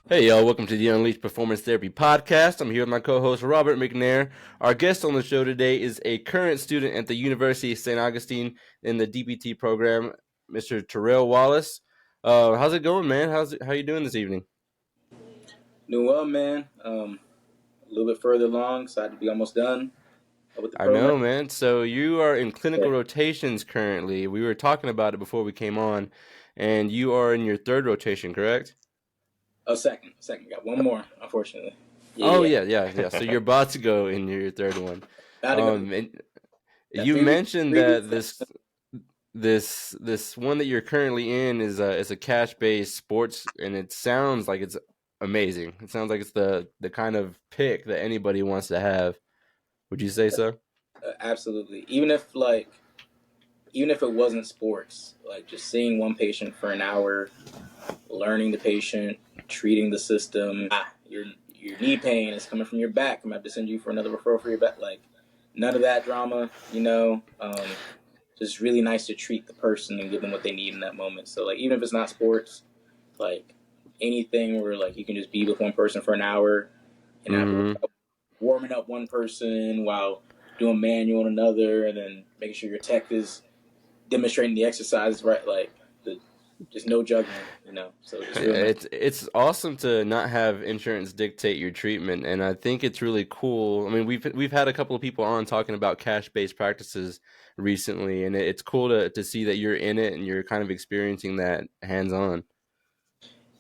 Hey y'all, welcome to the Unleashed Performance Therapy Podcast. I'm here with my co-host Robert McNair. Our guest on the show today is a current student at the University of St. Augustine in the DPT program, Mr. Terrelle Wallace. How's it going, man? How you doing this evening? Doing well, man. A little bit further along, excited to be almost done with the I program. know, man. So you are in clinical rotations currently. We were talking about it before we came on, and you are in your third rotation, correct? Oh, second. Got one more, unfortunately. Yeah. So you're about to go in your third one. About to go. And you mentioned that this one that you're currently in is a cash-based sports, and it sounds like it's amazing. It sounds like it's the kind of pick that anybody wants to have. Would you say so? Absolutely. Even if it wasn't sports, like just seeing one patient for an hour, learning the patient, treating the system. Your knee pain is coming from your back. I'm gonna have to send you for another referral for your back. Like none of that drama, Just really nice to treat the person and give them what they need in that moment. So like even if it's not sports, like anything where like you can just be with one person for an hour and not warming up one person while doing manual on another, and then making sure your tech is demonstrating the exercises right, like just no juggling, So it's awesome to not have insurance dictate your treatment, and I think it's really cool. I mean, we've had a couple of people on talking about cash-based practices recently, and it's cool to see that you're in it and you're kind of experiencing that hands-on.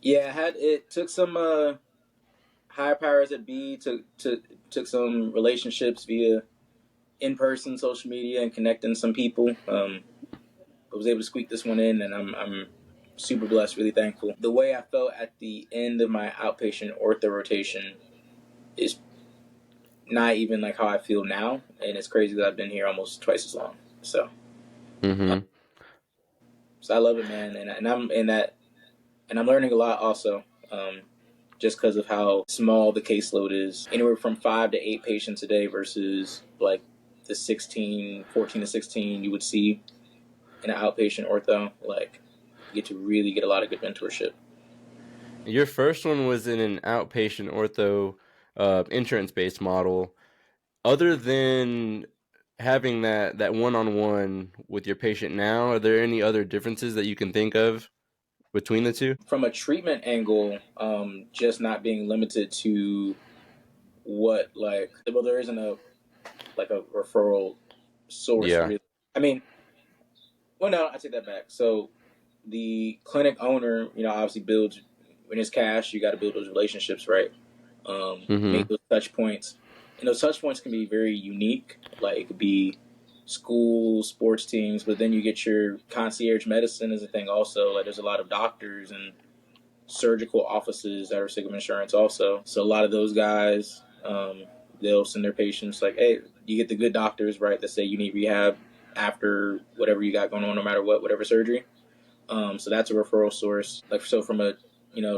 Yeah, it took some higher powers that be, took some relationships via in-person social media and connecting some people. I was able to squeak this one in, and I'm super blessed, really thankful. The way I felt at the end of my outpatient ortho rotation is not even like how I feel now, and it's crazy that I've been here almost twice as long. So, so I love it, man, and I'm in that, and I'm learning a lot also, just because of how small the caseload is. Anywhere from 5 to 8 patients a day versus like the 14 to 16 you would see in an outpatient ortho. Like, you get to really get a lot of good mentorship. Your first one was in an outpatient ortho insurance-based model. Other than having that one-on-one with your patient now, are there any other differences that you can think of between the two? From a treatment angle, just not being limited to there isn't a referral source. Yeah. Really. I mean, well, no, I take that back. So the clinic owner, obviously builds, when it's cash, you got to build those relationships, right? Make those touch points. And those touch points can be very unique. Like it could be school, sports teams, but then you get your concierge medicine is a thing also. Like there's a lot of doctors and surgical offices that are Sigma Insurance also. So a lot of those guys, they'll send their patients like, hey, you get the good doctors, right, that say you need rehab after whatever you got going on, no matter whatever surgery. So that's a referral source. Like, so from a,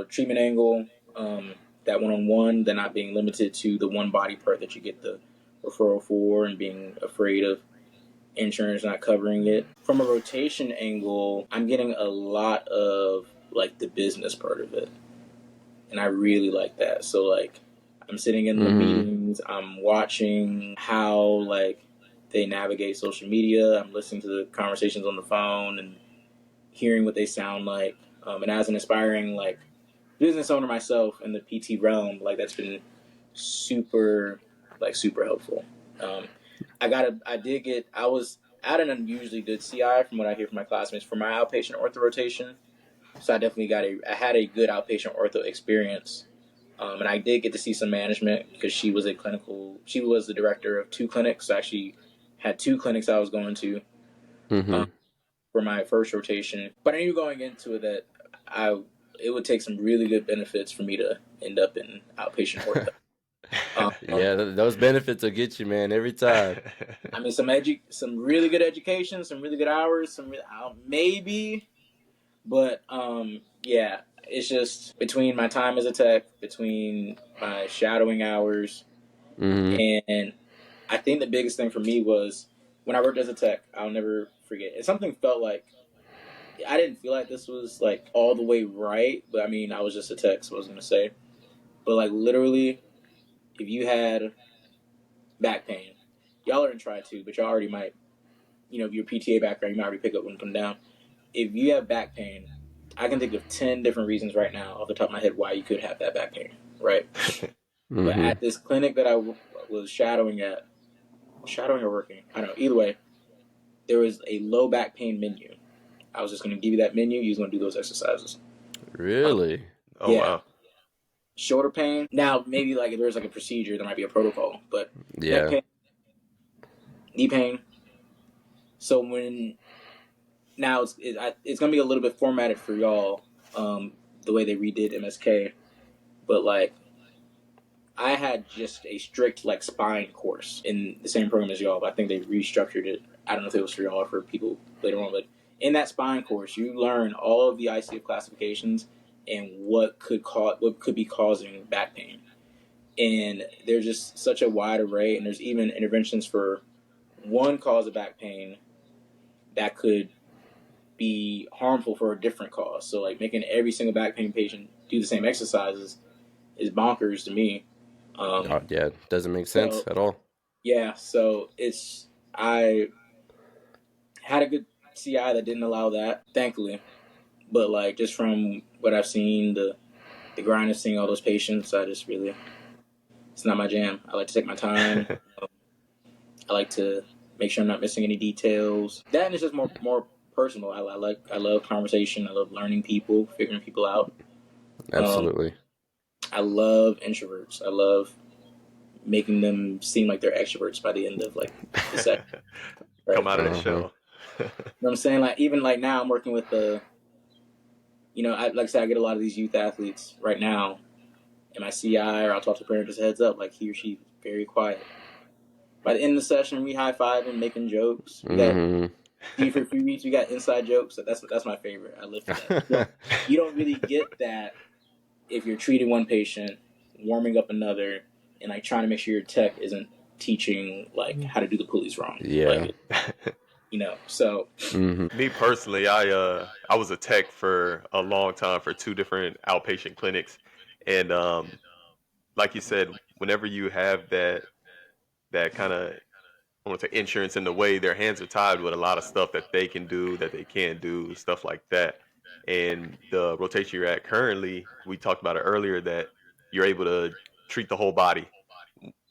treatment angle, that one-on-one, they're not being limited to the one body part that you get the referral for and being afraid of insurance not covering it. From a rotation angle, I'm getting a lot of like the business part of it. And I really like that. So like I'm sitting in the meetings, I'm watching how like they navigate social media, I'm listening to the conversations on the phone and hearing what they sound like. And as an aspiring like business owner myself in the PT realm, like that's been super helpful. I was at an unusually good CI from what I hear from my classmates for my outpatient ortho rotation. So I definitely I had a good outpatient ortho experience. And I did get to see some management because she was the director of 2 clinics. So I actually had 2 clinics I was going to for my first rotation. But I knew going into it that it would take some really good benefits for me to end up in outpatient ortho. Yeah, those benefits will get you, man, every time. I mean, some really good education, some really good hours, maybe, but yeah, it's just between my time as a tech, between my shadowing hours, And I think the biggest thing for me was when I worked as a tech. I'll never forget. And something felt like I didn't feel like this was like all the way right, but I mean, I was just a tech, so I was gonna say. But like literally, if you had back pain, y'all are in try too, but y'all already might, if you're PTA background, you might already pick up when it comes down. If you have back pain, I can think of 10 different reasons right now off the top of my head why you could have that back pain, right? But at this clinic that I was shadowing or working, I don't know, either way, there was a low back pain menu. I was just going to give you that menu. You was going to do those exercises. Really? Oh, Yeah. wow. Shoulder pain. Now, maybe like if there's like a procedure, there might be a protocol, but neck Yeah. pain, knee pain. So now it's going to be a little bit formatted for y'all, the way they redid MSK, but like I had just a strict like spine course in the same program as y'all, but I think they restructured it. I don't know if it was for y'all or for people later on, but in that spine course, you learn all of the ICF classifications and what could be causing back pain. And there's just such a wide array, and there's even interventions for one cause of back pain that could be harmful for a different cause. So like making every single back pain patient do the same exercises is bonkers to me. Yeah, doesn't make sense at all. Yeah, so I had a good CI that didn't allow that, thankfully. But like just from what I've seen, the grind of seeing all those patients, it's not my jam. I like to take my time. I like to make sure I'm not missing any details. That is just more personal. I love conversation. I love learning people, figuring people out. Absolutely. I love introverts. I love making them seem like they're extroverts by the end of like the set. Right? Come out of the shell. You know what I'm saying? Like even like now I'm working with like I said, I get a lot of these youth athletes right now in my CI, or I'll talk to the parent, just heads up, like he or she very quiet. By the end of the session, we high five and making jokes. We got for a few weeks, we got inside jokes. That's my favorite. I live for that. You don't really get that if you're treating one patient, warming up another, and like trying to make sure your tech isn't teaching like how to do the pulleys wrong. Yeah. So Me personally, I was a tech for a long time for two different outpatient clinics, and like you said, whenever you have that kind of, I want to say, insurance in the way, their hands are tied with a lot of stuff that they can do, that they can't do, stuff like that. And the rotation you're at currently, we talked about it earlier, that you're able to treat the whole body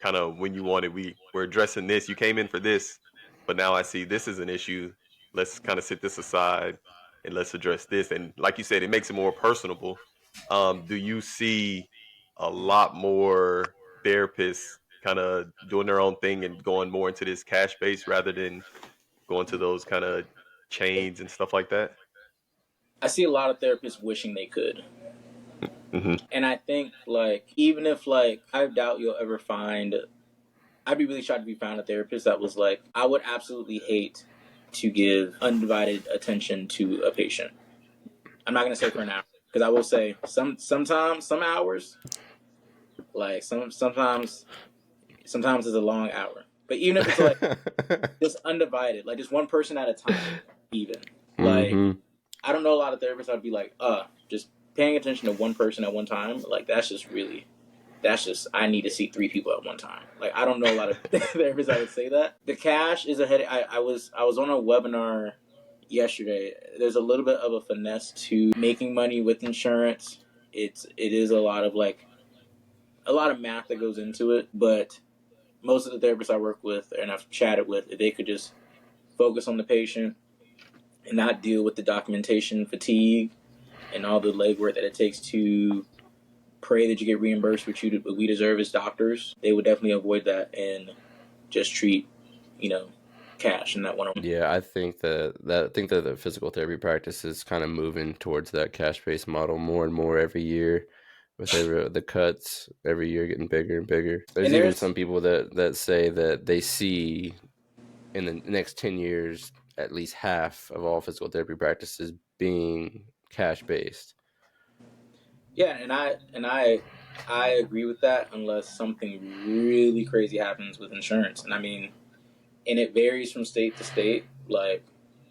kind of when you want it. We're addressing this. You came in for this, but now I see this is an issue. Let's kind of sit this aside and let's address this. And like you said, it makes it more personable. Do you see a lot more therapists kind of doing their own thing and going more into this cash base rather than going to those kind of chains and stuff like that? I see a lot of therapists wishing they could. Mm-hmm. And I think like even if like I doubt you'll ever find, I'd be really shocked if you found a therapist that was like, I would absolutely hate to give undivided attention to a patient. I'm not gonna say for an hour, because I will say sometimes some hours, like sometimes it's a long hour. But even if it's like just undivided, like just one person at a time, even like I don't know a lot of therapists I'd be like, just paying attention to one person at one time, like that's just I need to see three people at one time. Like I don't know a lot of therapists that would say that. The cash is a headache. I was on a webinar yesterday. There's a little bit of a finesse to making money with insurance. It is a lot of math that goes into it, but most of the therapists I work with and I've chatted with, if they could just focus on the patient and not deal with the documentation fatigue and all the legwork that it takes to pray that you get reimbursed what we deserve as doctors, they would definitely avoid that and just treat, cash and that one. Yeah, I think that the physical therapy practice is kind of moving towards that cash-based model more and more every year, with the cuts every year getting bigger and bigger. There's even some people that say that they see in the next 10 years at least half of all physical therapy practices being cash-based. Yeah, and I I agree with that unless something really crazy happens with insurance. And I mean, and it varies from state to state. Like,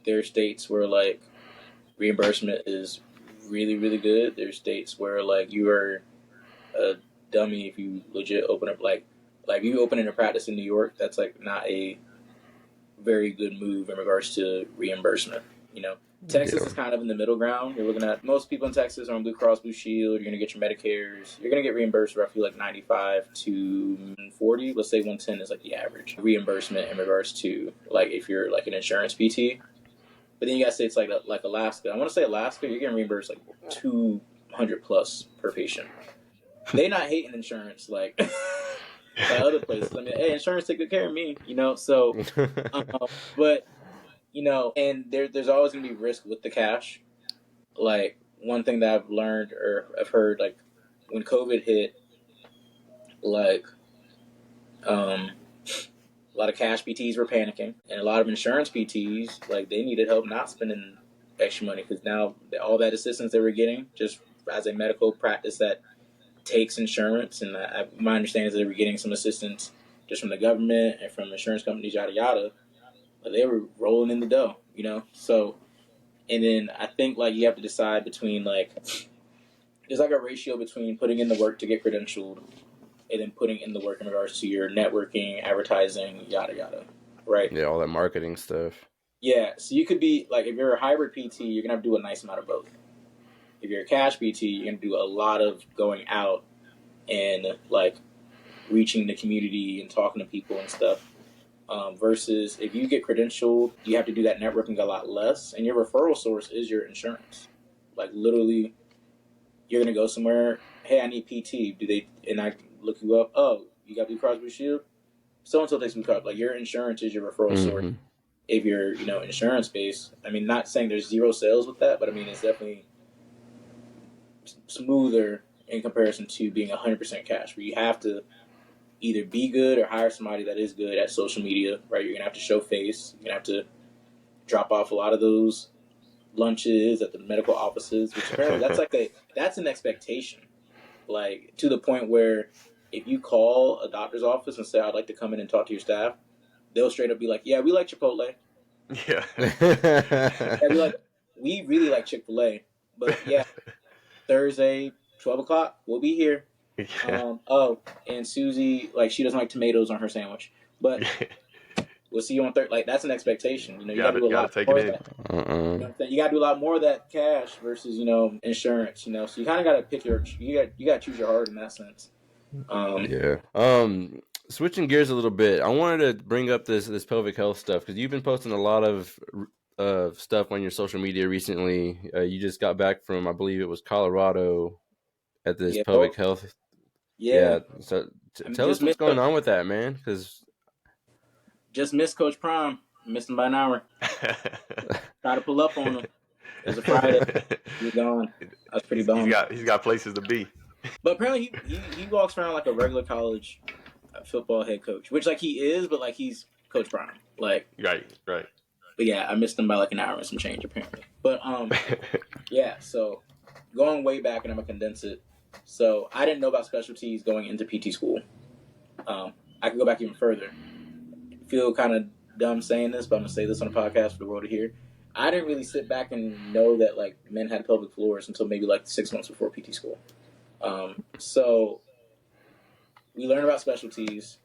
there are states where, like, reimbursement is really, really good. There's states where, like, you are a dummy if you legit open up, like if you open in a practice in New York, that's, like, not a very good move in regards to reimbursement, you know. Texas Yeah. is kind of in the middle ground. You're looking at most people in Texas are on Blue Cross Blue Shield. You're going to get your Medicares. You're going to get reimbursed roughly like 95 to 40. Let's say 110 is like the average reimbursement in regards to like if you're like an insurance PT. But then you got states like Alaska. I want to say Alaska, you're getting reimbursed like 200 plus per patient. They not hating insurance like by other places. I mean, hey, insurance take good care of me, you know. So, but you know, and there's always gonna be risk with the cash. Like one thing that I've learned or I've heard, like when COVID hit, like a lot of cash PTs were panicking, and a lot of insurance PTs like they needed help not spending extra money because now all that assistance they were getting just as a medical practice that takes insurance, and my understanding is they were getting some assistance just from the government and from insurance companies, yada yada. But they were rolling in the dough, you know. So, and then I think like you have to decide between like there's like a ratio between putting in the work to get credentialed and then putting in the work in regards to your networking, advertising, yada yada, right? Yeah, all that marketing stuff. Yeah, so you could be like if you're a hybrid PT, you're gonna have to do a nice amount of both. If you're a cash PT, you're gonna do a lot of going out and like reaching the community and talking to people and stuff. Versus if you get credentialed, you have to do that networking a lot less, and your referral source is your insurance. Like literally, you're gonna go somewhere. Hey, I need PT. Do they? And I look you up. Oh, you got Blue Cross Blue Shield. So and so takes Blue Cross. Like your insurance is your referral source. Mm-hmm. If you're insurance based, I mean, not saying there's zero sales with that, but I mean it's definitely smoother in comparison to being 100% cash, where you have to either be good or hire somebody that is good at social media, right? You're gonna have to show face. You're gonna have to drop off a lot of those lunches at the medical offices, which apparently that's an expectation, like to the point where if you call a doctor's office and say I'd like to come in and talk to your staff, they'll straight up be like, yeah, we like Chipotle. Yeah. And be like, we really like Chick-fil-A, but yeah, Thursday 12 o'clock we'll be here. Yeah. And Susie, like, she doesn't like tomatoes on her sandwich, but we'll see you on Thursday. Like, that's an expectation. You gotta do a lot take more it of in. that. You know what I'm saying? You gotta do a lot more of that cash versus insurance. So you kind of gotta pick you gotta choose your heart in that sense. Yeah. Switching gears a little bit, I wanted to bring up this pelvic health stuff because you've been posting a lot of stuff on your social media recently. You just got back from, I believe it was Colorado, at this Yeah, pelvic health. yeah. Yeah. So I mean, tell us what's going on with that, man. Because just missed Coach Prime. Missed him by an hour. Try to pull up on him. It was a Friday. He was gone. I was pretty bummed. He's got places to be. But apparently he walks around like a regular college football head coach, which like he is, but like he's Coach Prime. Like Right. But yeah, I missed him by like an hour and some change apparently. But yeah, so going way back, and I'm gonna condense it. So I didn't know about specialties going into PT school. I could go back even further. Feel kind of dumb saying this, but I'm gonna say this on a podcast for the world to hear. I didn't really sit back and know that like men had pelvic floors until maybe like 6 months before PT school. So we learned about specialties,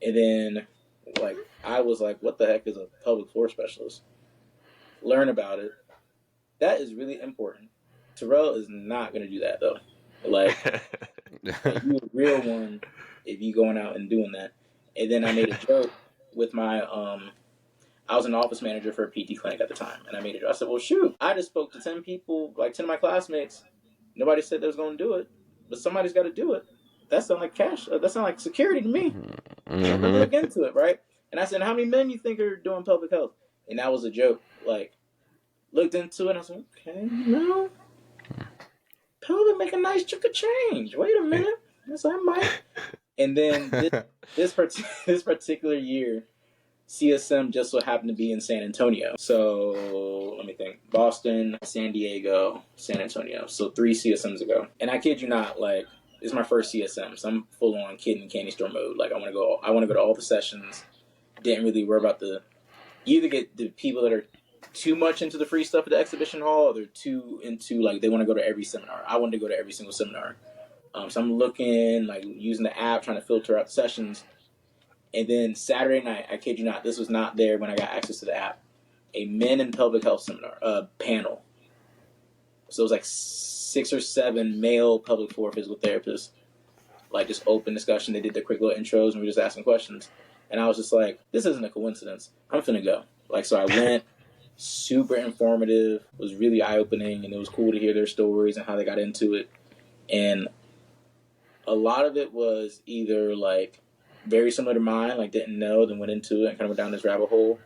and then like I was like, what the heck is a pelvic floor specialist? Learn about it. That is really important. Terrelle is not going to do that though. Like you a real one if you going out and doing that. And then I made a joke with my I was an office manager for a PT clinic at the time, and I made a joke. I said, well, shoot, I just spoke to 10 people, like 10 of my classmates. Nobody said they was going to do it, but somebody's got to do it. That sounds like cash. That sounds like security to me. Let me look into it, right? And I said, how many men you think are doing pelvic health? And that was a joke. Like, looked into it, and I was like, okay, no. Pelvic make a nice chunk of change. Wait a minute. Yes, I might. And then this particular year, CSM just so happened to be in San Antonio. So let me think. Boston, San Diego, San Antonio. So 3 CSMs ago. And I kid you not, like, it's my first CSM, so I'm full on kid in candy store mode. Like I want to go to all the sessions. Didn't really worry about either get the people that are too much into the free stuff at the exhibition hall, or they're too into like they want to go to every seminar. I wanted to go to every single seminar. So I'm looking, like using the app, trying to filter out sessions. And then Saturday night, I kid you not, this was not there when I got access to the app, a men in pelvic health seminar, panel. So it was like 6 or 7 male pelvic floor physical therapists, like just open discussion. They did their quick little intros and we were just asking questions. And I was just like, this isn't a coincidence. I'm finna go. Like, so I went, super informative, was really eye-opening, and it was cool to hear their stories and how they got into it. And a lot of it was either like very similar to mine, like didn't know, then went into it and kind of went down this rabbit hole,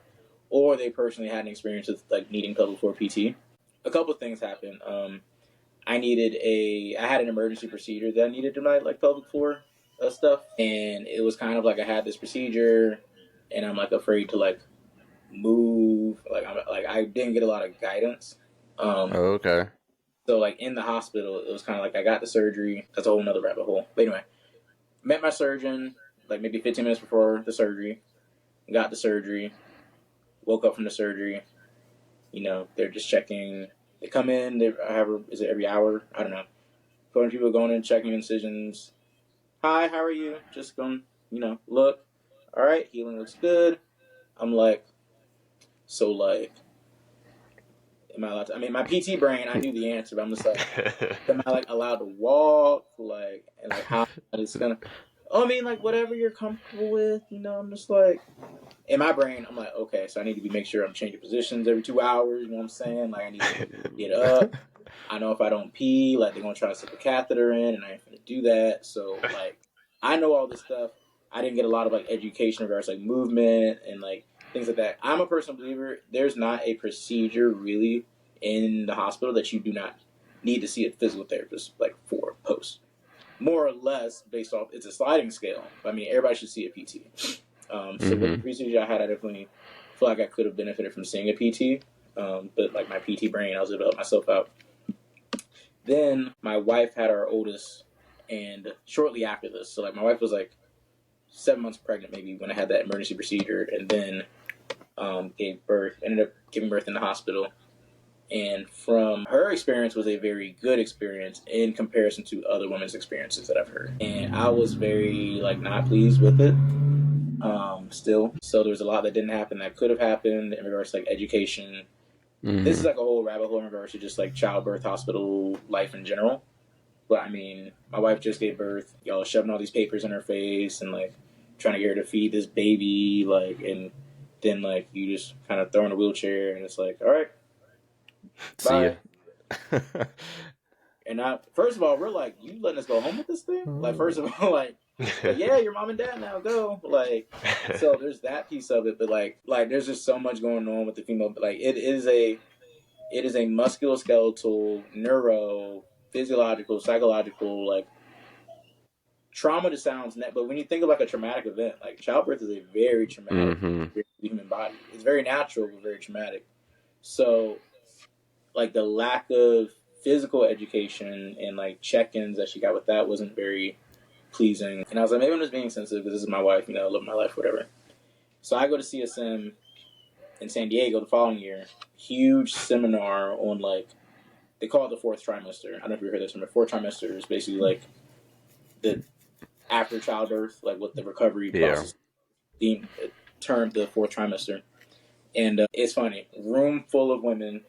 or they personally had an experience with like needing pelvic floor PT. A couple of things happened. I had an emergency procedure that I needed to like pelvic floor stuff, and it was kind of like I had this procedure, and I'm like afraid to like move. I didn't get a lot of guidance. Okay. So like in the hospital, it was kind of like I got the surgery. That's a whole nother rabbit hole. But anyway, met my surgeon like maybe 15 minutes before the surgery. Got the surgery. Woke up from the surgery. You know, they're just checking. They come in. Is it every hour? I don't know. 400 people going in, checking incisions. Hi, how are you? Just going, look. All right, healing looks good. I'm like, so like, am I allowed to? I mean, my PT brain, I knew the answer, but I'm just like, am I like allowed to walk? Like, and like how it's gonna? Oh, I mean, like whatever you're comfortable with, I'm just like, in my brain, I'm like, okay, so I need to make sure I'm changing positions every 2 hours. You know what I'm saying? Like I need to get up. I know if I don't pee, like they're gonna try to stick a catheter in, and I ain't gonna do that. So like, I know all this stuff. I didn't get a lot of like education in regards to, like movement and like things like that. I'm a personal believer. There's not a procedure really in the hospital that you do not need to see a physical therapist like for post. More or less based off, it's a sliding scale. I mean, everybody should see a PT. So with the procedure I had, I definitely feel like I could have benefited from seeing a PT. But like my PT brain, I was able to help myself out. Then my wife had our oldest, and shortly after this, so like my wife was like 7 months pregnant maybe when I had that emergency procedure, and then ended up giving birth in the hospital. And from her experience was a very good experience in comparison to other women's experiences that I've heard. And I was very like not pleased with it. Still. So there was a lot that didn't happen that could have happened in regards to like education. This is like a whole rabbit hole in regards to just like childbirth, hospital life in general. But I mean, my wife just gave birth. Y'all shoving all these papers in her face and like trying to get her to feed this baby, like, and then like you just kind of throw in a wheelchair and it's like, all right, See bye. And first of all, we're like, you letting us go home with this thing? Like, first of all, like yeah, your mom and dad now go. Like, so there's that piece of it, but like there's just so much going on with the female. But like, it is a musculoskeletal, neuro, physiological, psychological, like trauma. To sounds net, but when you think of like a traumatic event, like childbirth is a very traumatic human body. It's very natural, but very traumatic. So, like the lack of physical education and like check-ins that she got with that wasn't very pleasing. And I was like, maybe I'm just being sensitive because this is my wife, live my life, whatever. So I go to CSM in San Diego the following year. Huge seminar on like, they call it the fourth trimester. I don't know if you heard this term. The fourth trimester is basically like the after childbirth, like what the recovery process being termed the fourth trimester. And it's funny, room full of women.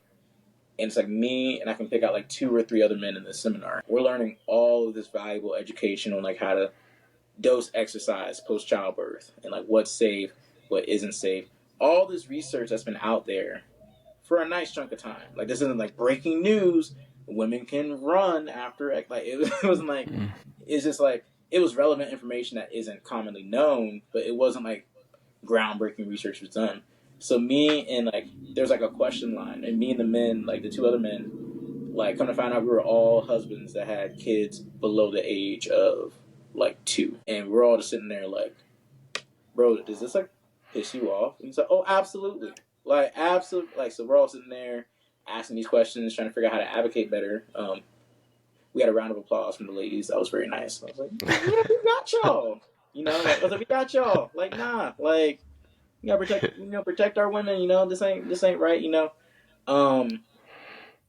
And it's like me, and I can pick out like 2 or 3 other men in this seminar. We're learning all of this valuable education on like how to dose exercise post childbirth and like what's safe, what isn't safe. All this research that's been out there for a nice chunk of time. Like this isn't like breaking news. Women can run after like it wasn't like it's just like it was relevant information that isn't commonly known, but it wasn't like groundbreaking research was done. So me and like there's like a question line, and me and the men, like the 2 other men, like come to find out we were all husbands that had kids below the age of like 2, and we're all just sitting there like, bro, does this like piss you off? And he's like, oh, absolutely, like absolutely, like so we're all sitting there asking these questions, trying to figure out how to advocate better. we had a round of applause from the ladies. That was very nice. I was like, yeah, we got y'all. Like I was like, we got y'all. Like, nah, like you gotta protect our women. This ain't right.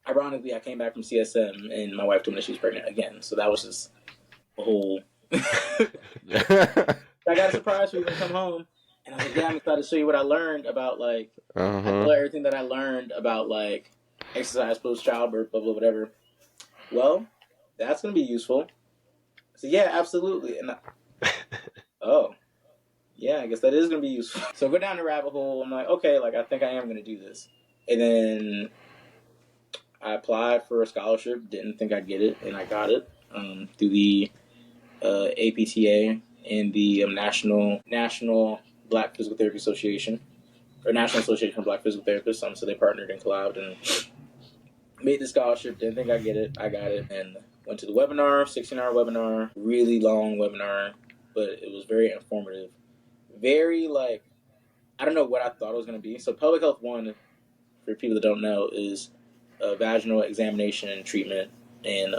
Ironically, I came back from CSM and my wife told me that she was pregnant again. So that was just a whole. I got a surprise for you when I come home, and I was like, yeah, I'm excited to show you what I learned about like. I told her everything that I learned about like exercise post childbirth, blah blah whatever. Well, that's gonna be useful. So yeah, absolutely. And oh, yeah, I guess that is gonna be useful. So I go down the rabbit hole. I'm like, okay, like I think I am gonna do this. And then I applied for a scholarship. Didn't think I'd get it, and I got it through the APTA and the National Black Physical Therapy Association, or National Association of Black Physical Therapists. So they partnered and collabed and made the scholarship. Didn't think I'd get it. I got it, and went to the webinar, 16-hour webinar, really long webinar, but it was very informative. Very like, I don't know what I thought it was going to be. So Pelvic Health 1, for people that don't know, is vaginal examination and treatment, and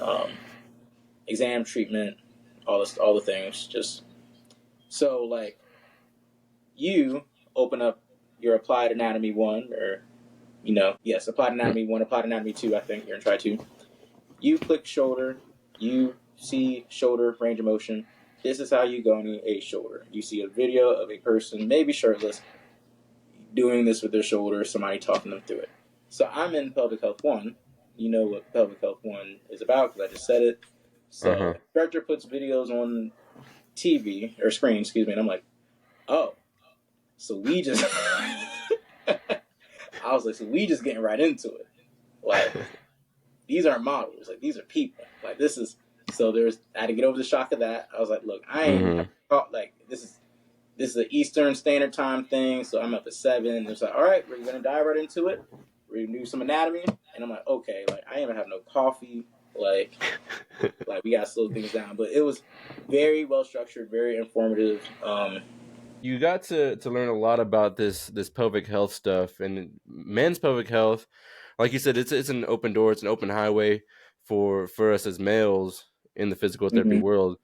exam treatment, all the things. Just so like you open up your Applied Anatomy 1, or yes, Applied Anatomy 1, Applied Anatomy 2. I think you're in try 2. You click shoulder, you see shoulder range of motion. This is how you go into a shoulder. You see a video of a person, maybe shirtless, doing this with their shoulder, somebody talking them through it. So I'm in Pelvic Health 1. You know what Pelvic Health 1 is about because I just said it. So instructor puts videos on TV, or screen, excuse me, and I'm like, oh, so we just... I was like, so we just getting right into it. Like, these aren't models. Like, these are people. Like, this is... So I had to get over the shock of that. I was like, look, I ain't... Like, this is an Eastern Standard Time thing, so I'm up at 7. It's like, all right, we're going to dive right into it. We're going to do some anatomy. And I'm like, okay, like, I ain't even have no coffee. Like we got to slow things down. But it was very well structured, very informative. You got to learn a lot about this pelvic health stuff, and men's pelvic health. Like you said, it's an open door, it's an open highway for us as males in the physical therapy world.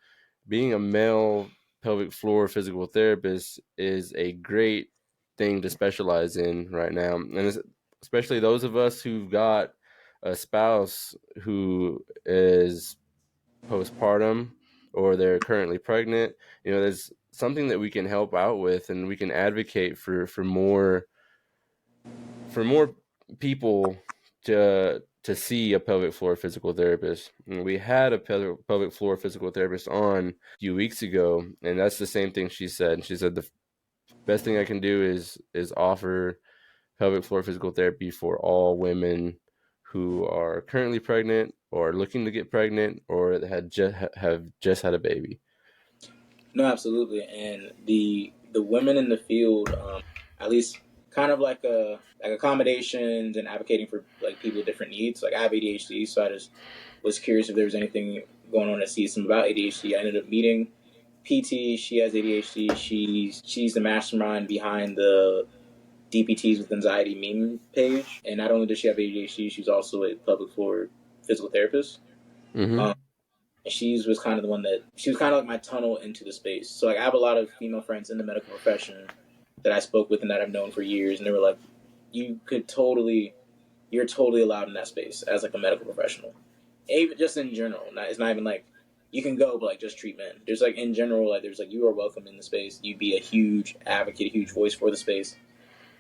Being a male pelvic floor physical therapist is a great thing to specialize in right now, and especially those of us who've got a spouse who is postpartum or they're currently pregnant. There's something that we can help out with, and we can advocate for more people to see a pelvic floor physical therapist. And we had a pelvic floor physical therapist on a few weeks ago, and that's the same thing she said. She said the best thing I can do is offer pelvic floor physical therapy for all women who are currently pregnant or looking to get pregnant or have just had a baby. No, absolutely. And the women in the field, at least kind of like accommodations and advocating for like people with different needs. Like I have ADHD, so I just was curious if there was anything going on at CSM about ADHD. I ended up meeting PT. She has ADHD. She's the mastermind behind the DPTs with Anxiety meme page. And not only does she have ADHD, she's also a pelvic floor physical therapist. And she was kind of the one that she was kind of like my tunnel into the space. So like I have a lot of female friends in the medical profession that I spoke with and that I've known for years, and they were like, you're totally allowed in that space as like a medical professional. Even just in general, it's not even like you can go, but like just treatment. There's like in general, like there's like you are welcome in the space. You'd be a huge advocate, a huge voice for the space.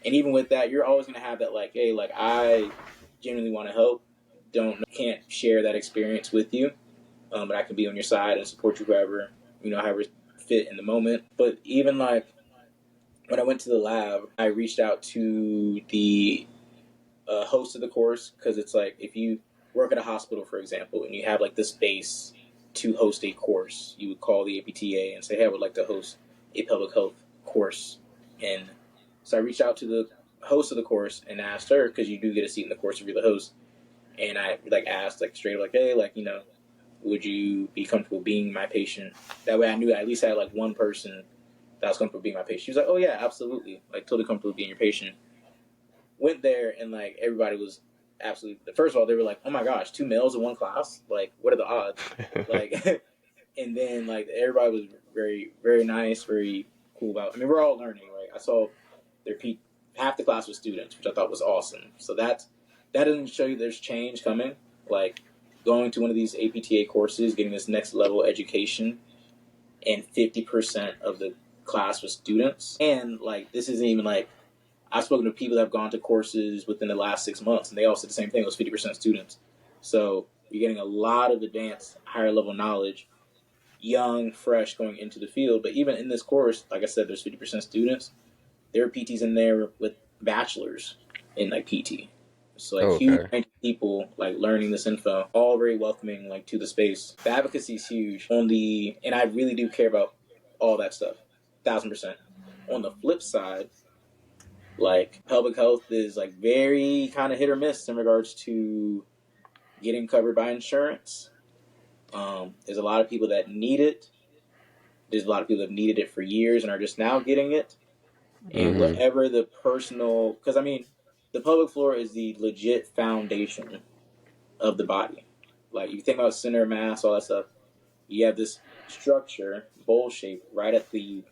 And even with that, you're always gonna have that like, hey, like I genuinely want to help. Can't share that experience with you. But I can be on your side and support you however fit in the moment. But even like when I went to the lab, I reached out to the host of the course, because it's like if you work at a hospital, for example, and you have like the space to host a course, you would call the APTA and say, hey, I would like to host a pelvic health course. And so I reached out to the host of the course and asked her, because you do get a seat in the course if you're the host. And I like asked like straight up like, hey, like, would you be comfortable being my patient? That way I knew I at least had like one person that was comfortable being my patient. She was like, oh yeah, absolutely. Like totally comfortable being your patient. Went there and like everybody was absolutely. First of all, they were like, "Oh my gosh, 2 males in one class! Like, what are the odds?" Like, and then like everybody was very, very nice, very cool about. I mean, we're all learning, right? I saw half the class was students, which I thought was awesome. So that doesn't show you there's change coming. Like going to one of these APTA courses, getting this next level education, and 50% of the class was students. And like this isn't even like I've spoken to people that have gone to courses within the last 6 months, and they all said the same thing. It was 50% students. So you're getting a lot of advanced, higher level knowledge, young, fresh, going into the field. But even in this course, like I said, there's 50% students. There are PTs in there with bachelors in like PT. So like huge range of people like learning this info, all very welcoming like to the space. The advocacy is huge and I really do care about all that stuff, 1,000%. On the flip side, like pelvic health is like very kind of hit or miss in regards to getting covered by insurance. There's a lot of people that need it. There's a lot of people that have needed it for years and are just now getting it. And whatever the personal, because I mean, the pelvic floor is the legit foundation of the body. Like you think about center of mass, all that stuff. You have this structure, bowl shape, right at the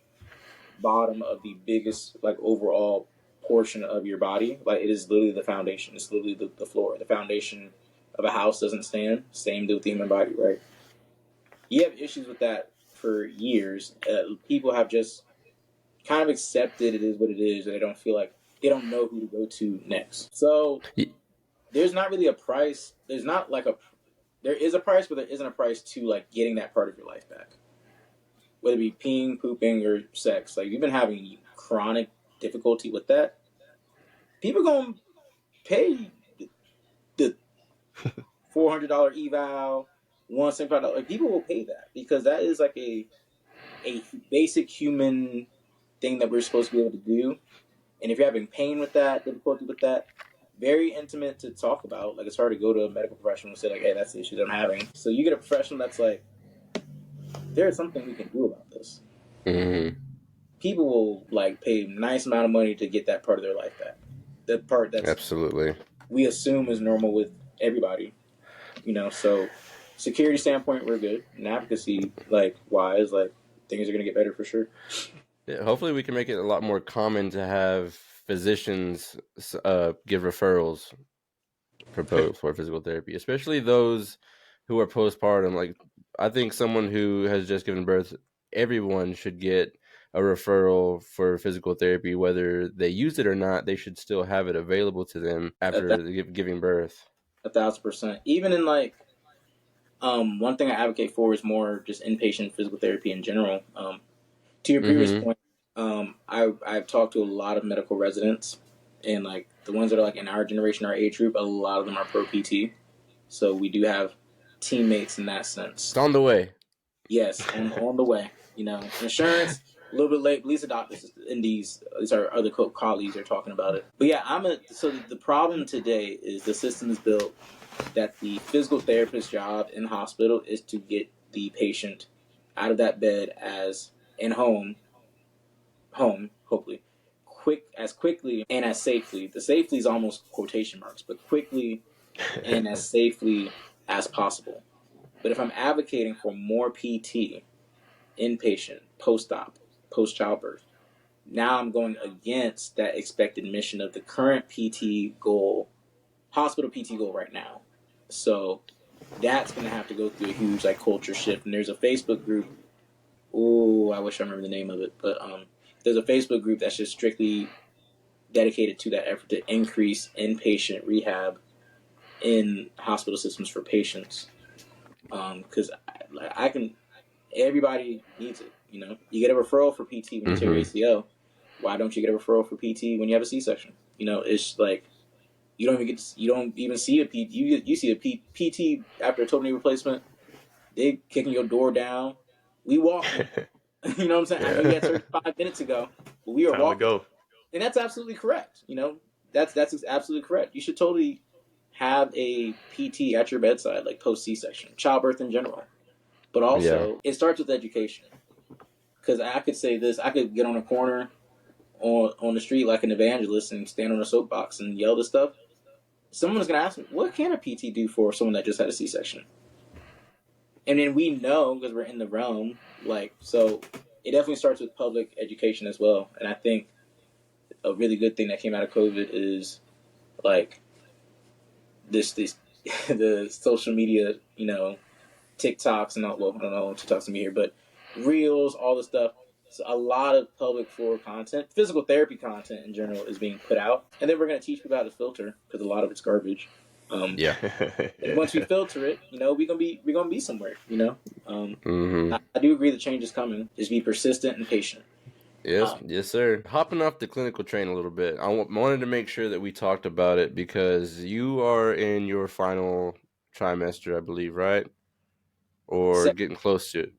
bottom of the biggest like overall portion of your body. Like it is literally the foundation. It's literally the floor. The foundation of a house doesn't stand. Same with the human body, right? You have issues with that for years. People have just kind of accepted it is what it is, and they don't feel like they don't know who to go to next. So there's not really a price. There's not like there is a price, but there isn't a price to like getting that part of your life back. Whether it be peeing, pooping, or sex. Like you've been having chronic difficulty with that, people gonna pay the $400 eval, $175. Like people will pay that because that is like a basic human thing that we're supposed to be able to do. And if you're having pain with that, difficulty with that, very intimate to talk about. Like it's hard to go to a medical professional and say like, "Hey, that's the issue that I'm having." So you get a professional that's like, "There is something we can do about this." People will like pay a nice amount of money to get that part of their life back. The part that's absolutely we assume is normal with everybody, you know. So security standpoint, we're good. And advocacy, like wise, like things are gonna get better for sure. Yeah, hopefully we can make it a lot more common to have physicians give referrals for physical therapy, especially those who are postpartum. Like I think someone who has just given birth, everyone should get a referral for physical therapy, whether they use it or not. They should still have it available to them after giving birth. 1,000%. Even in like, one thing I advocate for is more just inpatient physical therapy in general. To your previous point, I've talked to a lot of medical residents, and like the ones that are like in our generation, our age group, a lot of them are pro PT. So we do have teammates in that sense. It's on the way. Yes, on the way. You know, insurance a little bit late. At least the doctors and these our other colleagues are talking about it. But yeah, so the problem today is the system is built that the physical therapist's job in hospital is to get the patient out of that bed as in home, hopefully, as quickly and as safely. The safely is almost quotation marks, but quickly and as safely as possible. But if I'm advocating for more PT, inpatient, post-op, post-childbirth, now I'm going against that expected mission of the current PT goal, hospital PT goal right now. So that's going to have to go through a huge like culture shift. And there's a Facebook group. Oh, I wish I remember the name of it. But there's a Facebook group that's just strictly dedicated to that effort to increase inpatient rehab in hospital systems for patients. Because everybody needs it. You know, you get a referral for PT when you tear your ACL. Why don't you get a referral for PT when you have a C-section? You know, it's like you don't even see a PT. You see a PT after a total knee replacement. They kicking your door down. We walking. You know what I'm saying? Yeah. I know you had surgery 5 minutes ago, but we are Time walking. to go. And that's absolutely correct. You know, that's absolutely correct. You should totally have a PT at your bedside, like post C-section, childbirth in general. But also, it starts with education. Because I could say this, I could get on a corner on the street like an evangelist and stand on a soapbox and yell this stuff. someone's going to ask me, what can a PT do for someone that just had a C-section? And then we know, because we're in the realm, like, so it definitely starts with public education as well. And I think a really good thing that came out of COVID is like this the social media, TikToks and all, well, I don't know what TikToks to me here, but reels, all the stuff. So a lot of public for content, physical therapy content in general is being put out. And then we're going to teach people how to filter because a lot of it's garbage. Yeah. And once we filter it, we're gonna be somewhere. Mm-hmm. I do agree the change is coming. Just be persistent and patient. Yes, yes, sir. Hopping off the clinical train a little bit, I wanted to make sure that we talked about it because you are in your final trimester, I believe, right? Or Second, getting close to it.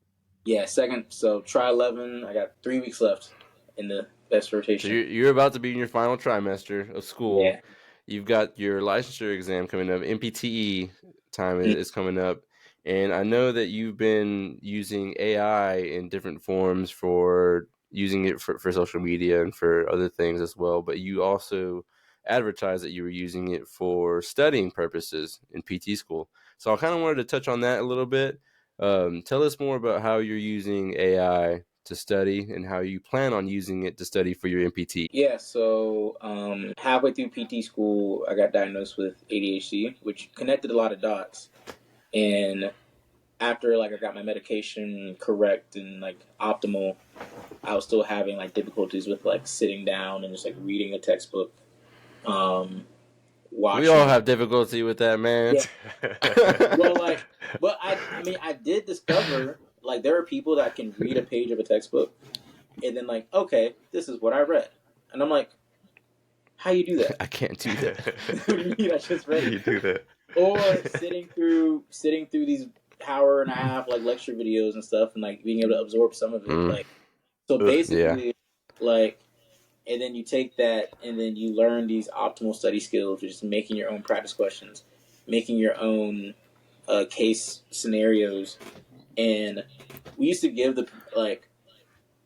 yeah, second. So try 11. I got 3 weeks left in the best So rotation. you're about to be in your final trimester of school. Yeah. You've got your licensure exam coming up. MPTE time is coming up, and I know that you've been using AI in different forms for using it for social media and for other things as well. But you also advertised that you were using it for studying purposes in PT school. So I kind of wanted to touch on that a little bit. Tell us more about how you're using AI to study and how you plan on using it to study for your MPT. Yeah, so halfway through PT school, I got diagnosed with ADHD, which connected a lot of dots. And after like I got my medication correct and like optimal, I was still having like difficulties with like sitting down and just like reading a textbook, We all watching. have difficulty with that, man. Yeah, well, like, but I mean, I did discover like there are people that can read a page of a textbook and then like, okay, this is what I read, and I'm like, how you do that? I can't do that. What do you mean? I just How read do you it. do that? Or sitting through these hour and a half like lecture videos and stuff, and like being able to absorb some of it. Mm, Like, so yeah. basically, like, and then you take that and then you learn these optimal study skills, just making your own practice questions, making your own case scenarios. And we used to give the like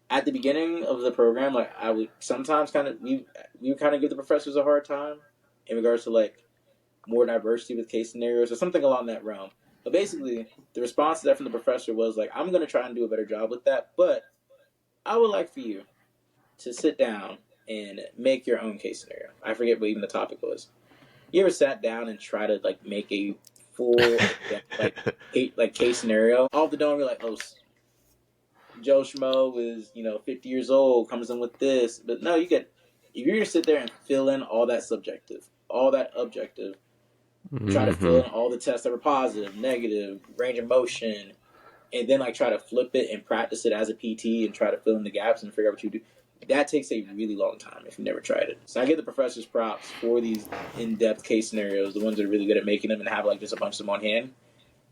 at the beginning of the program, like I would sometimes we would kind of give the professors a hard time in regards to like more diversity with case scenarios or something along that realm. But basically, the response to that from the professor was like, I'm going to try and do a better job with that, but I would like for you to sit down and make your own case scenario. I forget what even the topic was. You ever sat down and try to like make a full like case scenario? Off the dome, you're like, oh, Joe Schmo is 50 years old, comes in with this, but no, if you're gonna sit there and fill in all that subjective, all that objective, try to fill Mm-hmm. in all the tests that were positive, negative, range of motion, and then like try to flip it and practice it as a PT and try to fill in the gaps and figure out what you do. That takes a really long time if you've never tried it. So I give the professors props for these in-depth case scenarios, the ones that are really good at making them and have like just a bunch of them on hand.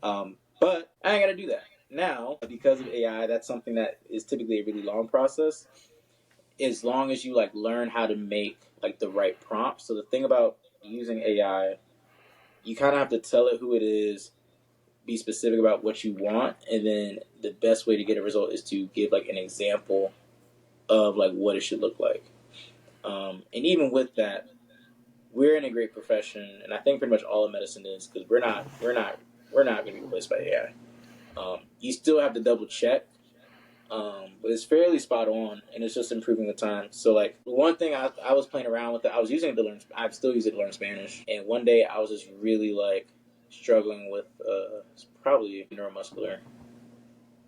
But I ain't got to do that. Now, because of AI, that's something that is typically a really long process. As long as you like learn how to make like the right prompts. So the thing about using AI, you kind of have to tell it who it is, be specific about what you want, and then the best way to get a result is to give like an example of like what it should look like. And even with that, we're in a great profession, and I think pretty much all of medicine is because we're not going to be replaced by AI. You still have to double check, but it's fairly spot on, and it's just improving the time. So like one thing I was playing around with it, I was using it to learn. I still use it to learn Spanish, and one day I was just really like struggling with it's probably neuromuscular,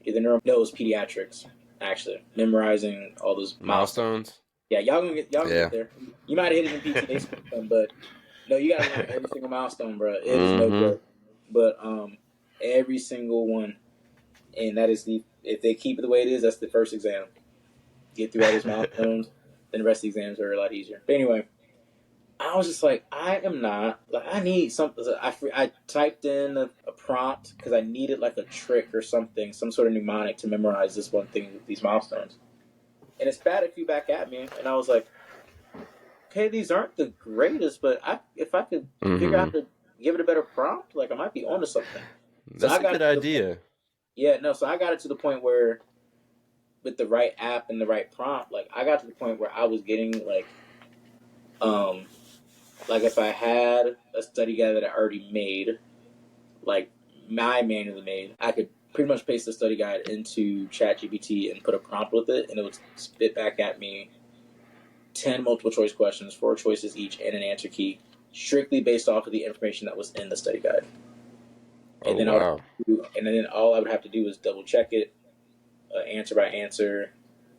no, it was pediatrics actually memorizing all those milestones. Milestones. Yeah, y'all gonna Yeah. get there. You might hit it in PTA school, but no, you gotta learn every single milestone, bro. It is no Mm-hmm. joke. But every single one, and that is if they keep it the way it is, that's the first exam. Get through all those milestones, then the rest of the exams are a lot easier. But anyway, I was just like, I am not like I need something. I typed in a prompt because I needed like a trick or something, some sort of mnemonic to memorize this one thing with these milestones, and it spat a few back at me, and I was like, okay, these aren't the greatest, but if I could figure out Mm-hmm. how to give it a better prompt, like I might be onto something. So That's I a got good it to the point. idea. Yeah, no. So I got it to the point where, with the right app and the right prompt, like I got to the point where I was getting like, um, Like if I had a study guide that I already made, like my manually made, I could pretty much paste the study guide into ChatGPT and put a prompt with it, and it would spit back at me 10 multiple choice questions, 4 choices each, and an answer key, strictly based off of the information that was in the study guide. Oh wow. And then all I would have to do is double check it, answer by answer,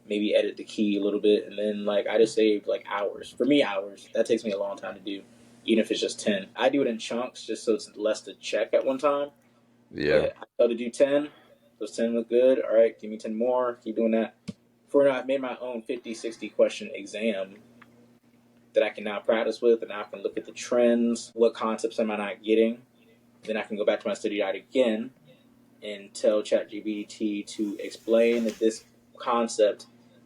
maybe edit the key a little bit, and then like I just saved like hours. For me, hours. That takes me a long time to do, even if it's just 10. I do it in chunks just so it's less to check at one time. Yeah. But I tell to do 10. Those 10 look good. All right, give me 10 more. Keep doing that. For now, I've made my own 50, 60 question exam that I can now practice with, and now I can look at the trends. What concepts am I not getting? Then I can go back to my study guide again and tell ChatGPT to explain this concept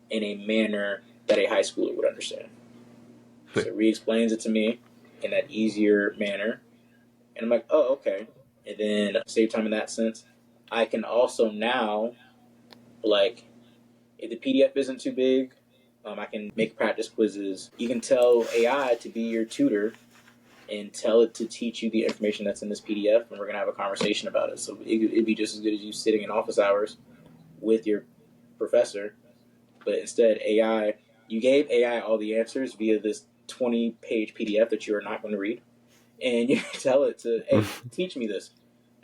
in a manner that a high schooler would understand. So it re-explains it to me in that easier manner. And I'm like, oh, okay. And then save time in that sense. I can also now, like, if the PDF isn't too big, I can make practice quizzes. You can tell AI to be your tutor and tell it to teach you the information that's in this PDF, and we're going to have a conversation about it. So it'd be just as good as you sitting in office hours with your professor, but instead you gave AI all the answers via this 20-page PDF that you are not going to read, and you tell it to, hey, teach me this.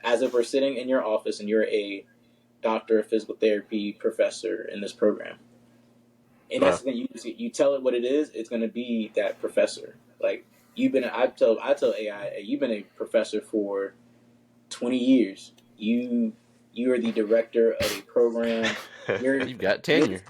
As if we're sitting in your office and you're a doctor of physical therapy professor in this program. And that's the thing, you tell it what it is, it's going to be that professor. Like, I tell AI, hey, you've been a professor for 20 years. You are the director of a program. You've got tenure.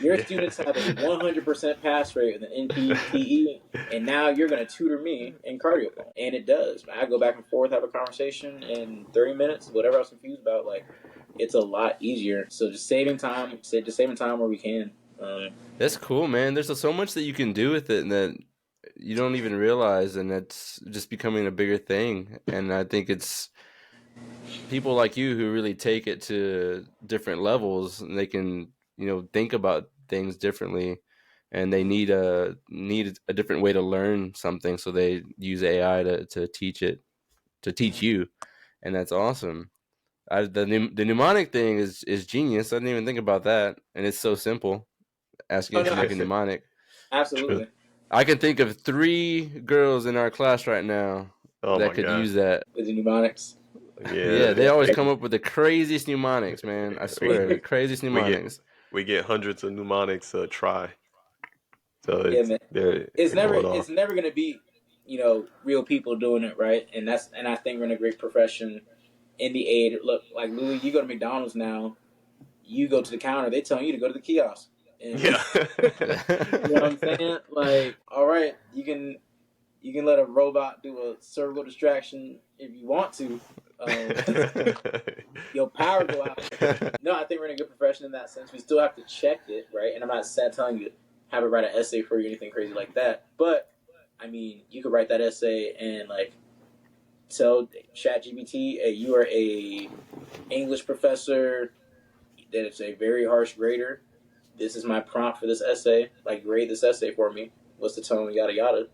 Your students have a 100% pass rate in the NPTE, and now you're going to tutor me in cardio. And it does. I go back and forth, have a conversation in 30 minutes, whatever I was confused about. Like, it's a lot easier. So just saving time where we can. That's cool, man. There's so much that you can do with it that you don't even realize, and it's just becoming a bigger thing. And I think it's people like you who really take it to different levels, and they can, think about things differently, and they need a different way to learn something, so they use AI to teach you, and that's awesome. The mnemonic thing is genius. I didn't even think about that, and it's so simple. Asking Oh, it to no, make a mnemonic. absolutely. I can think of 3 girls in our class right now Oh that my could God. use that. With the mnemonics. Yeah, Yeah. they always come up with the craziest mnemonics, man. I swear, the craziest we get mnemonics. we get hundreds of mnemonics try. So Yeah, man. they're It's going off. never gonna be, real people doing it, right? And I think we're in a great profession in the aid. Look, like Louis, you go to McDonald's now, you go to the counter, they telling you to go to the kiosk. And Yeah. you know what I'm saying? Like, all right, you can let a robot do a cervical distraction if you want to. Your power go out. No, I think we're in a good profession in that sense. We still have to check it, right? And I'm not telling you have it write an essay for you, anything crazy like that. But I mean, you could write that essay and like tell ChatGPT, hey, you are a English professor that is a very harsh grader. This is my prompt for this essay. Like, grade this essay for me. What's the tone? Yada yada.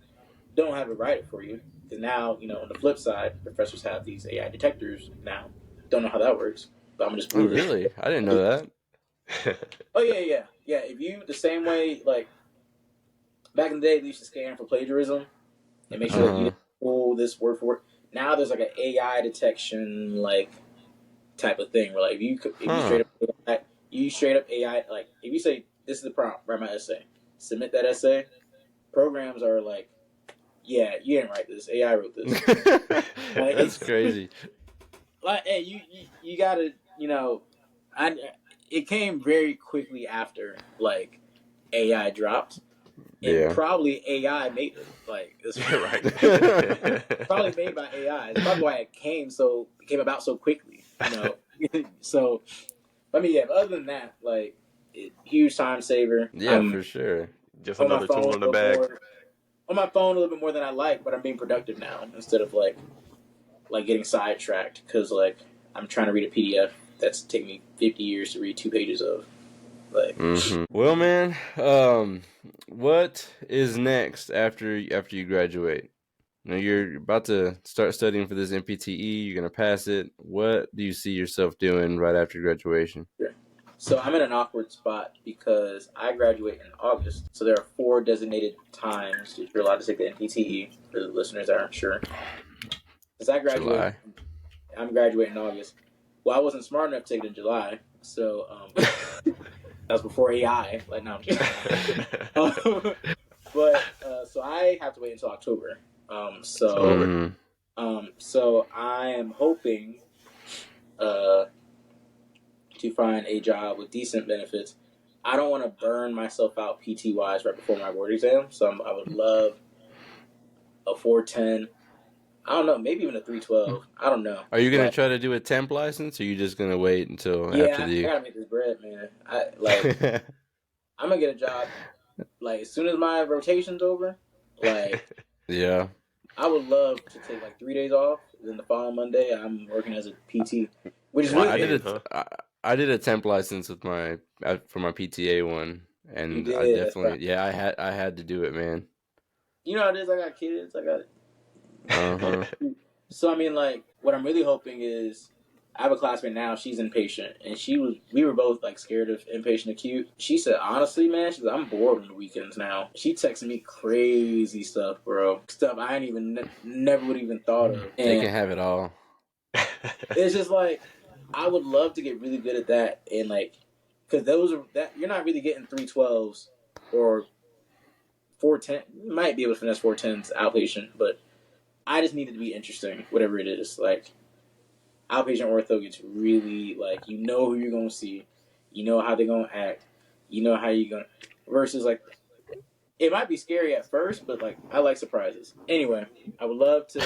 Don't have it write it for you because now on the flip side, professors have these AI detectors now. Don't know how that works, but I'm gonna just Oh, prove it. really? I didn't know that. Oh yeah. If you the same way like back in the day, they used to scan for plagiarism and make sure that you Uh-huh. didn't pull this word for word. Now there's like an AI detection like type of thing where like if you Huh. straight up AI like if you say this is the prompt, write my essay, submit that essay. Programs are like, yeah, you didn't write this. AI wrote this. Like, That's crazy. like, hey, you gotta, I it came very quickly after like AI dropped, and Yeah. probably AI made it. Like, it's Right. probably made by AI. It's probably why it came about so quickly. So I mean, yeah. But other than that, like, huge time saver. Yeah, I'm for sure. Just on my another phone tool in a the little bag. more. On my phone a little bit more than I like, but I'm being productive now instead of like getting sidetracked because like I'm trying to read a PDF that's taking me 50 years to read 2 pages of. Like, Well, man, what is next after you graduate? You know, you're about to start studying for this MPTE. You're gonna pass it. What do you see yourself doing right after graduation? so I'm in an awkward spot because I graduate in August. So there are 4 designated times that you're allowed to take the MPTE for the listeners that aren't sure. Since July. I'm graduating in August. Well, I wasn't smart enough to take it in July, so that was before AI. Like, no, I'm kidding. But so I have to wait until October. So I am hoping to find a job with decent benefits. I don't want to burn myself out PT wise right before my board exam, so I would love a 410. I don't know, maybe even a 312. I don't know. Are you gonna But try to do a temp license, or are you just gonna wait until after yeah, I the? gotta make this bread, man. I'm gonna get a job like as soon as my rotation's over. Like, Yeah. I would love to take like 3 days off. Then the following Monday, I'm working as a PT, which is really Locked I did in, weird. huh? I did a temp license with my for my PTA one, You and I did. That's right. definitely I had to do it, man. You know how it is. I got kids. I got Uh-huh. So I mean, like, what I'm really hoping is, I have a classmate now. She's inpatient, and we were both like scared of inpatient acute. She said, honestly, man, she's like, I'm bored on the weekends now. She texted me crazy stuff, bro. Stuff I ain't even never would even thought of. They And can have it all. it's just like, I would love to get really good at that, and like, because those are that you're not really getting 312s or 410. You might be able to finesse 410s outpatient, but I just need it to be interesting, whatever it is. Like, outpatient ortho gets really, like, you know who you're going to see. You know how they're going to act. You know how you're going to. Versus, like, it might be scary at first, but, like, I like surprises. Anyway, I would love to,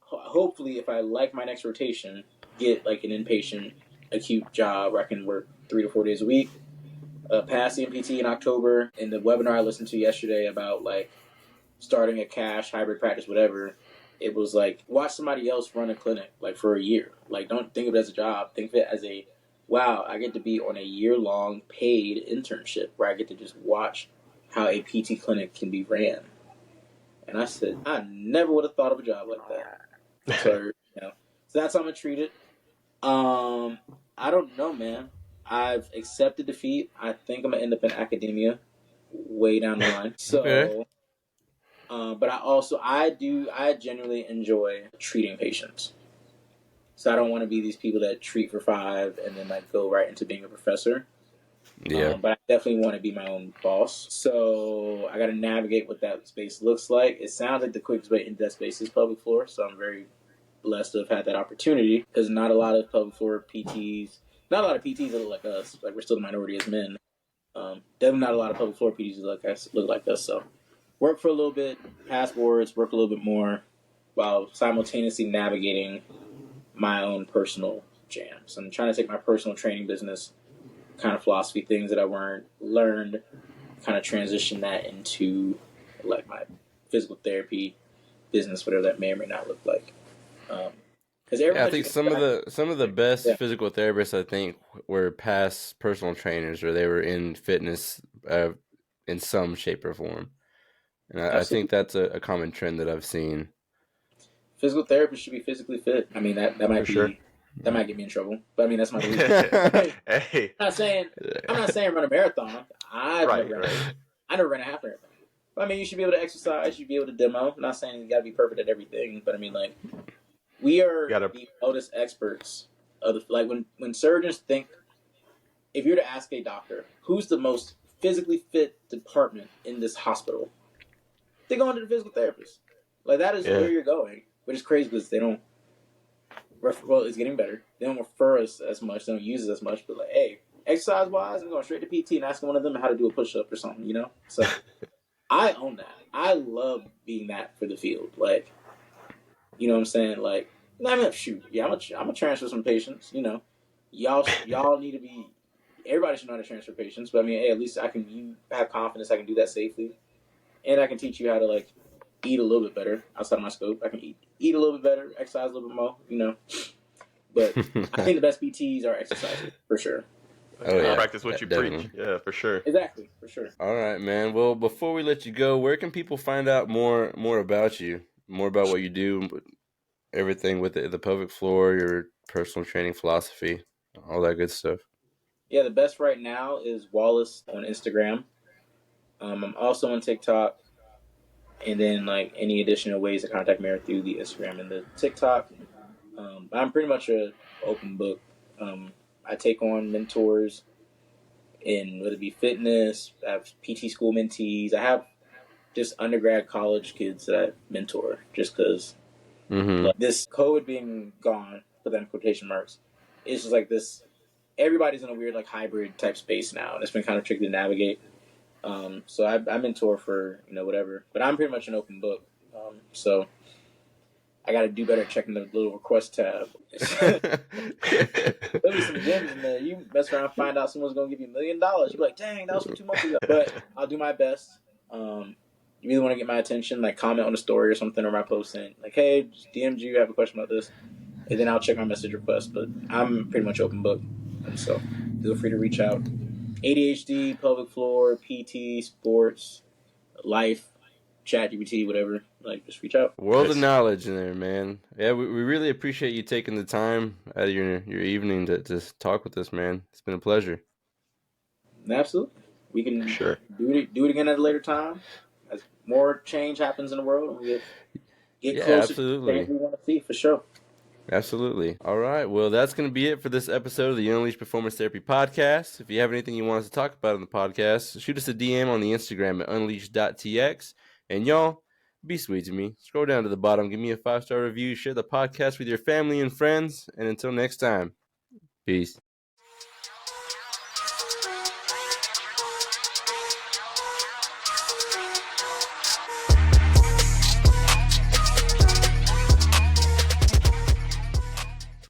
hopefully, if I like my next rotation, get, like, an inpatient acute job where I can work 3 to 4 days a week. Pass the MPT in October. In the webinar I listened to yesterday about, like, starting a cash, hybrid practice, whatever, it was like, watch somebody else run a clinic, like, for a year. Like, don't think of it as a job. Think of it as a, wow, I get to be on a year-long paid internship where I get to just watch how a PT clinic can be ran. And I said, I never would have thought of a job like that. So, so that's how I'm going to treat it. I don't know, man. I've accepted defeat. I think I'm going to end up in academia way down the line. So... Okay. But I genuinely enjoy treating patients. So I don't want to be these people that treat for 5 and then, like, go right into being a professor. Yeah. But I definitely want to be my own boss. So I got to navigate what that space looks like. It sounds like the quickest way into that space is pelvic floor. So I'm very blessed to have had that opportunity, because not a lot of pelvic floor PTs, not a lot of PTs that look like us. Like, we're still the minority as men. Definitely not a lot of pelvic floor PTs that look like us. So work for a little bit, pass boards, work a little bit more, while simultaneously navigating my own personal jams. I'm trying to take my personal training business kind of philosophy, things that I learned, kind of transition that into, like, my physical therapy business, whatever that may or may not look like. Because Yeah, I everybody think should some of the best yeah, physical therapists I think were past personal trainers, or they were in fitness in some shape or form. And I think absolutely. that's a common trend that I've seen. Physical therapists should be physically fit. I mean, that For might sure. be, that might get me in trouble, but I mean, that's my belief. Hey. I'm not saying run a marathon. Right, right. I never ran a half marathon. But I mean, you should be able to exercise. You should be able to demo. I'm not saying you got to be perfect at everything, but I mean, like, we are Gotta the oldest experts of the, like, when surgeons think, if you were to ask a doctor who's the most physically fit department in this hospital, they go into the physical therapist. Like, that is where yeah. you're going, which is crazy because they don't. Well, it's getting better. They don't refer us as much. They don't use us as much. But, like, hey, exercise wise, I'm going straight to PT and asking one of them how to do a push up or something. So I own that. I love being that for the field. Like, you know what I'm saying? Like, I mean, shoot, yeah, I'm a transfer some patients. Y'all need to be. Everybody should know how to transfer patients. But I mean, hey, at least you have confidence I can do that safely, and I can teach you how to, like, eat a little bit better outside of my scope. I can eat a little bit better, exercise a little bit more. But I think the best PTs are exercisers for sure. Oh yeah, Practice what you preach. definitely. Yeah, for sure. Exactly, for sure. All right, man. Well, before we let you go, where can people find out more about you, more about what you do, everything with the pelvic floor, your personal training philosophy, all that good stuff? Yeah, the best right now is Wallace on Instagram. I'm also on TikTok, and then like any additional ways to contact me are through the Instagram and the TikTok. I'm pretty much a open book. I take on mentors in whether it be fitness. I have PT school mentees. I have just undergrad college kids that I mentor just because like this code being gone, put that in quotation marks, it's just like this. Everybody's in a weird like hybrid type space now, and it's been kind of tricky to navigate. So I mentor for whatever, but I'm pretty much an open book. So I got to do better at checking the little request tab. There'll be some gems in there. You mess around, find out someone's gonna give you $1 million. You're like, dang, that was from 2 months ago. But I'll do my best. You really want to get my attention, like comment on a story or something or my post saying like, hey, just DM'd you, I have a question about this, and then I'll check my message request. But I'm pretty much open book, and so feel free to reach out. ADHD, pelvic floor, PT, sports, life, ChatGPT, whatever. Like, just reach out. World of Nice. knowledge in there, man. Yeah, we really appreciate you taking the time out of your evening to talk with us, man. It's been a pleasure. Absolutely. We can Sure. do it again at a later time as more change happens in the world and we get Yeah, closer to the things absolutely. we want to see for sure. Absolutely. All right. Well, that's going to be it for this episode of the Unleashed Performance Therapy Podcast. If you have anything you want us to talk about on the podcast, shoot us a DM on the Instagram at unleashed.tx. And y'all, be sweet to me. Scroll down to the bottom, give me a 5-star review, share the podcast with your family and friends. And until next time, peace.